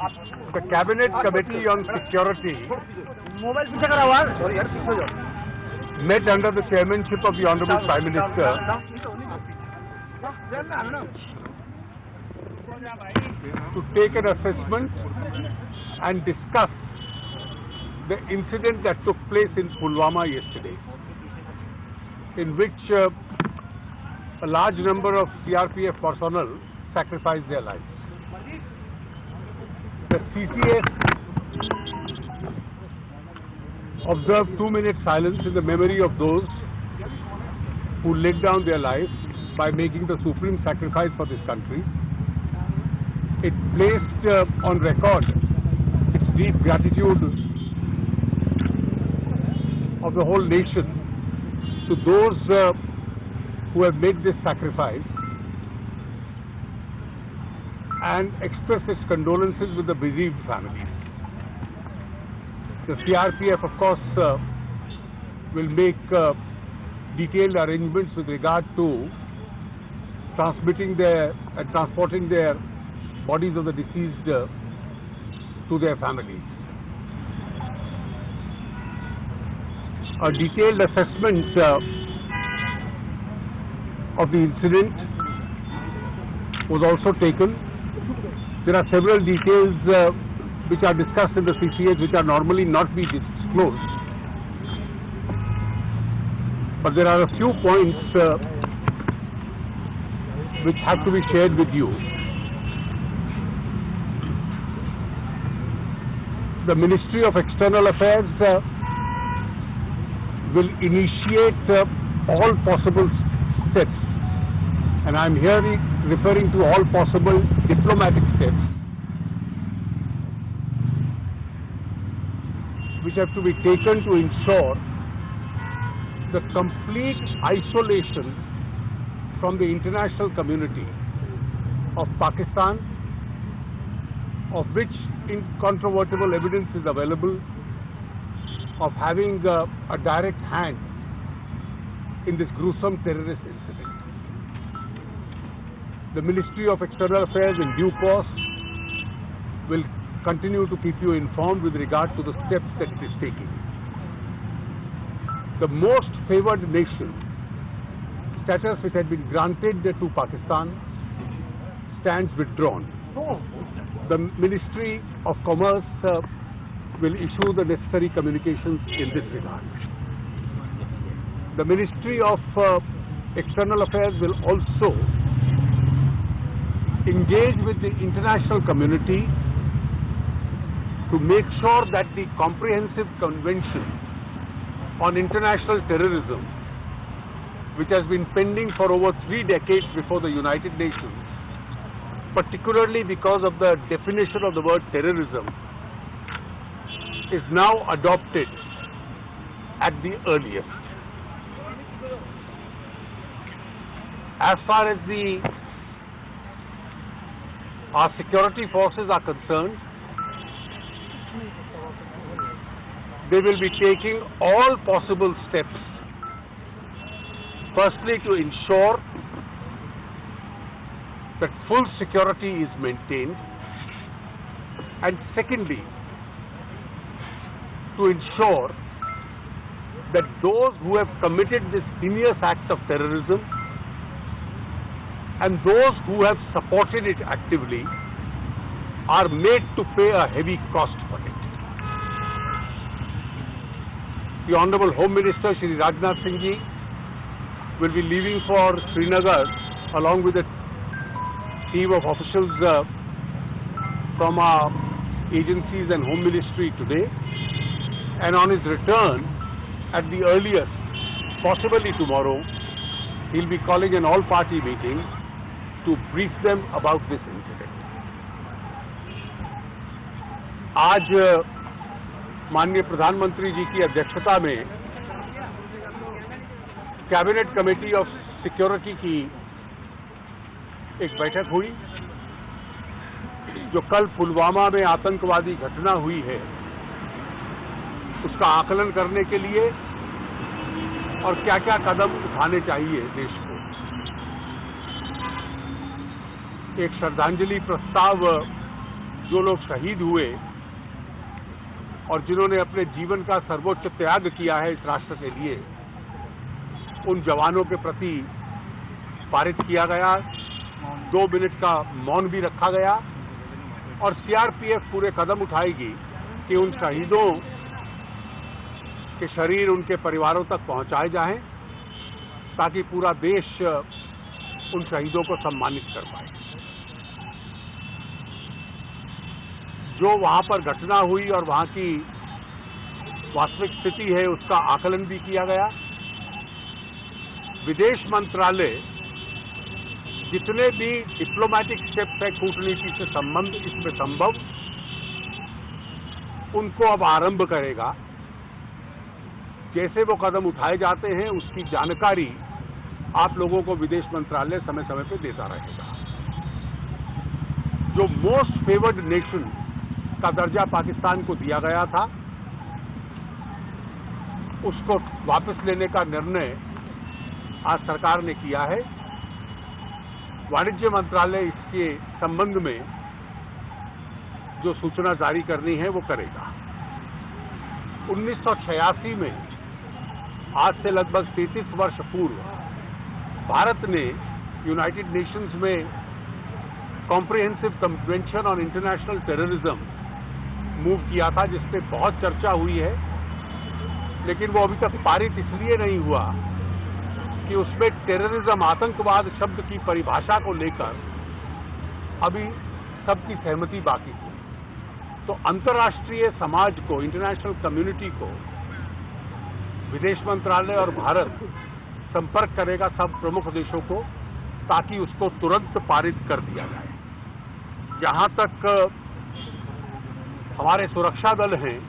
The Cabinet Committee on Security met under the chairmanship of the Honorable Prime Minister to take an assessment and discuss the incident that took place in Pulwama yesterday, in which a large number of CRPF personnel sacrificed their lives. The CCS observed 2-minute silence in the memory of those who laid down their lives by making the supreme sacrifice for this country. It placed on record its deep gratitude of the whole nation to those who have made this sacrifice, and express its condolences with the bereaved families. The CRPF, of course, will make detailed arrangements with regard to transmitting and transporting their bodies of the deceased to their families. A detailed assessment of the incident was also taken. There are several details which are discussed in the CCS which are normally not be disclosed. But there are a few points which have to be shared with you. The Ministry of External Affairs will initiate all possible steps, and I am here referring to all possible diplomatic steps which have to be taken to ensure the complete isolation from the international community of Pakistan, of which incontrovertible evidence is available of having a direct hand in this gruesome terrorist incident. The Ministry of External Affairs in due course will continue to keep you informed with regard to the steps that it is taking. The most favored nation status which had been granted to Pakistan stands withdrawn. The Ministry of Commerce will issue the necessary communications in this regard. The Ministry of External Affairs will also engage with the international community to make sure that the Comprehensive Convention on International Terrorism, which has been pending for over 3 decades before the United Nations, particularly because of the definition of the word terrorism, is now adopted at the earliest. As far as our security forces are concerned, they will be taking all possible steps, firstly to ensure that full security is maintained, and secondly to ensure that those who have committed this heinous act of terrorism and those who have supported it actively are made to pay a heavy cost for it. The Honorable Home Minister Shri Rajnath Singh Ji will be leaving for Srinagar along with a team of officials from our agencies and Home Ministry today, and on his return at the earliest, possibly tomorrow, he will be calling an all-party meeting to brief them about this incident. आज माननीय प्रधानमंत्री जी की अध्यक्षता में cabinet committee of security की एक बैठक हुई, जो कल पुलवामा में आतंकवादी घटना हुई है उसका आकलन करने के लिए और क्या क्या कदम उठाने चाहिए देश को। एक श्रद्धांजलि प्रस्ताव जो लोग शहीद हुए और जिन्होंने अपने जीवन का सर्वोच्च त्याग किया है इस राष्ट्र के लिए, उन जवानों के प्रति पारित किया गया। 2 मिनट का मौन भी रखा गया और सीआरपीएफ पूरे कदम उठाएगी कि उन शहीदों के शरीर उनके परिवारों तक पहुंचाए जाएं, ताकि पूरा देश उन शहीदों को सम्मानित कर पाए। जो वहां पर घटना हुई और वहां की वास्तविक स्थिति है उसका आकलन भी किया गया। विदेश मंत्रालय जितने भी डिप्लोमेटिक स्टेप्स है कूटनीति से संबंध इसमें संभव, उनको अब आरंभ करेगा। जैसे वो कदम उठाए जाते हैं उसकी जानकारी आप लोगों को विदेश मंत्रालय समय समय पर देता रहेगा। जो मोस्ट फेवर्ड नेशन का दर्जा पाकिस्तान को दिया गया था, उसको वापस लेने का निर्णय आज सरकार ने किया है। वाणिज्य मंत्रालय इसके संबंध में जो सूचना जारी करनी है वो करेगा। 1986 में, आज से लगभग 33 वर्ष पूर्व, भारत ने यूनाइटेड नेशंस में comprehensive convention on international terrorism move किया था, जिसपे बहुत चर्चा हुई है, लेकिन वो अभी तक पारित इसलिए नहीं हुआ कि उसमें टेररिज्म, आतंकवाद शब्द की परिभाषा को लेकर अभी सबकी सहमति बाकी थी। तो अंतर्राष्ट्रीय समाज को, इंटरनेशनल कम्युनिटी को विदेश मंत्रालय और भारत संपर्क करेगा सब प्रमुख देशों को, ताकि उसको तुरंत पारित कर दिया जाए। जहां तक हमारे सुरक्षा दल हैं,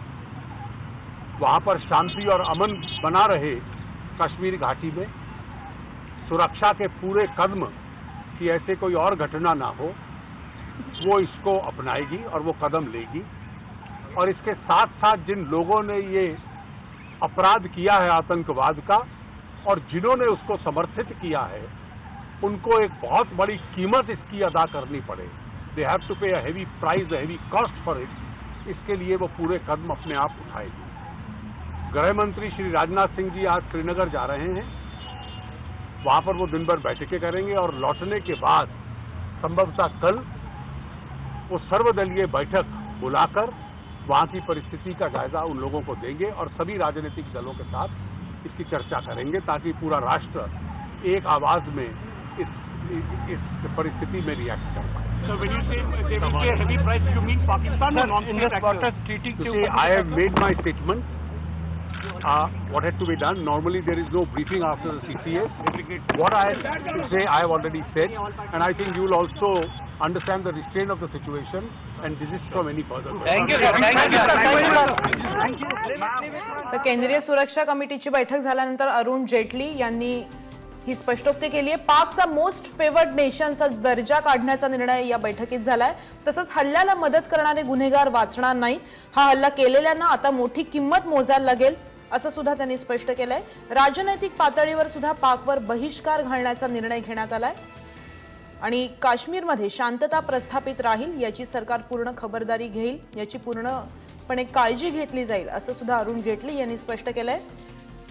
वहां पर शांति और अमन बना रहे कश्मीर घाटी में, सुरक्षा के पूरे कदम कि ऐसे कोई और घटना ना हो, वो इसको अपनाएगी और वो कदम लेगी। और इसके साथ साथ जिन लोगों ने ये अपराध किया है आतंकवाद का और जिन्होंने उसको समर्थित किया है, उनको एक बहुत बड़ी कीमत इसकी अदा करनी पड़े। दे हैव टू पे a heavy price, a heavy cost for it. इसके लिए वो पूरे कदम अपने आप उठाएगी। गृह मंत्री श्री राजनाथ सिंह जी आज श्रीनगर जा रहे हैं। वहां पर वो दिन भर बैठकें करेंगे और लौटने के बाद संभवतः कल वो सर्वदलीय बैठक बुलाकर वहां की परिस्थिति का जायजा उन लोगों को देंगे और सभी राजनीतिक दलों के साथ इसकी चर्चा करेंगे, ताकि पूरा राष्ट्र एक आवाज में इस परिस्थिति में रिएक्ट कर पाए। So when you say they will pay a heavy price, you mean Pakistan or non-state actors? See, I have made my statement. What had to be done? Normally there is no briefing after the CCA. What I have to say, I have already said, and I think you will also understand the restraint of the situation and desist from any further. Thank you, sir. Thank you. तर केंद्रीय सुरक्षा कमिटीची बैठक झाल्यानंतर अरुण जेटली यांनी ही स्पष्टोक्ती केली आहे। पाकचा most favoured नेशनचा दर्जा काढण्याचा निर्णय या बैठकीत झालाय। तसंच हल्ल्याला मदत करणारे गुन्हेगार वाचणार नाही, हा हल्ला केलेल्यांना आता मोठी किंमत मोजायला लागेल असं सुद्धा त्यांनी स्पष्ट केलंय। राजनैतिक पातळीवर सुद्धा पाकवर बहिष्कार घालण्याचा निर्णय घेण्यात आलाय आणि काश्मीरमध्ये शांतता प्रस्थापित राहील याची सरकार पूर्ण खबरदारी घेईल, याची पूर्णपणे काळजी घेतली जाईल असं सुद्धा अरुण जेटली यांनी स्पष्ट केलंय।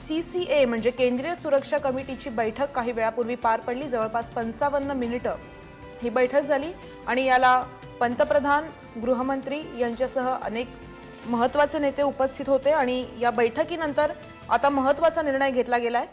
सीसीए म्हणजे केंद्रीय सुरक्षा कमिटीची बैठक काही वेळापूर्वी पार पडली। जवळपास 55 मिनिटं ही बैठक झाली आणि याला पंतप्रधान, गृहमंत्री यांच्यासह अनेक महत्त्वाचे नेते उपस्थित होते आणि या बैठकीनंतर आता महत्त्वाचा निर्णय घेतला गेलाय।